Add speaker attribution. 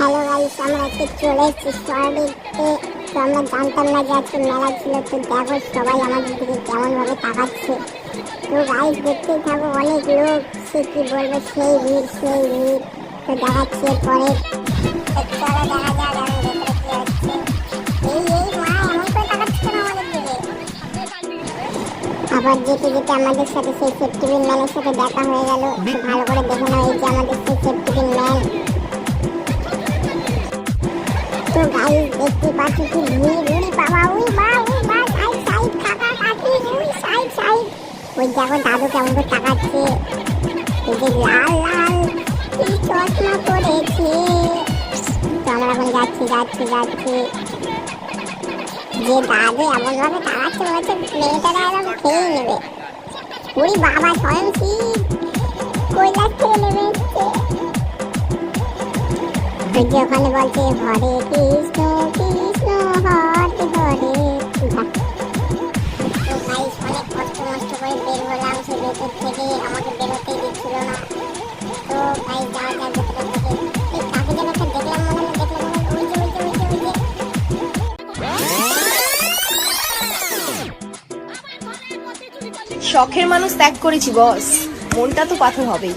Speaker 1: Hello guys, আমরা আজকে চলে এসেছি শহরেতে। তো আমরা জানতাম না যে আজকে মেলা ছিল। তো দেখো সবাই আমাদের দিকে কেমন ভাবে তাকাচ্ছে। তো গাইস দেখতেই থাকো, অনেক লোক, সে কি বলবো, সেই ভিড় সেই ভিড়। তো দেখাচ্ছি পরে। চলো দেখা যাক আমি ভেতরে কি হচ্ছে। এই মা এমন করে তাকাচ্ছে না আমাদের দিকে। আবার যেতে যেতে আমাদের সাথে সেই সেফটি পিন ম্যানের সাথে দেখা হয়ে গেল। তো ভালো করে দেখে নাও, এই যে আমাদের সেই সেফটি পিন ম্যান। তো গাইস দেখতে পাচ্ছ কি ভিড়, উড়ি বাবা, উই বা সাইড সাইড কাকা কাকি, উই সাইড সাইড। ওই দেখো দাদু কেমন করে তাকাচ্ছে। এই যে লাল লাল কি চশমা পরেছে। তো আমরা এখন যাচ্ছি। যে দাদু এমন ভাবে তাকাচ্ছে, মনে হচ্ছে মেয়েটারা একদম খেয়ে নেবে। উড়ি বাবা, স্বয়ং শীত কৈলাস থেকে নেমে এসছে। ওখানে বলছে হরে কৃষ্ণ কৃষ্ণ হরে হরে। তো গাইস অনেক কষ্ট করে বের হলাম সে ভেতর থেকে, আমাকে বেরোতেই দিচ্ছিল না। তো গাইস যাওয়া যায় ভেতরের দিকে। এই কাকে যেন একটা দেখলাম, মনে ওই যে
Speaker 2: শখের মানুষ ত্যাগ করেছি বস, মনটা তো পাথর হবেই।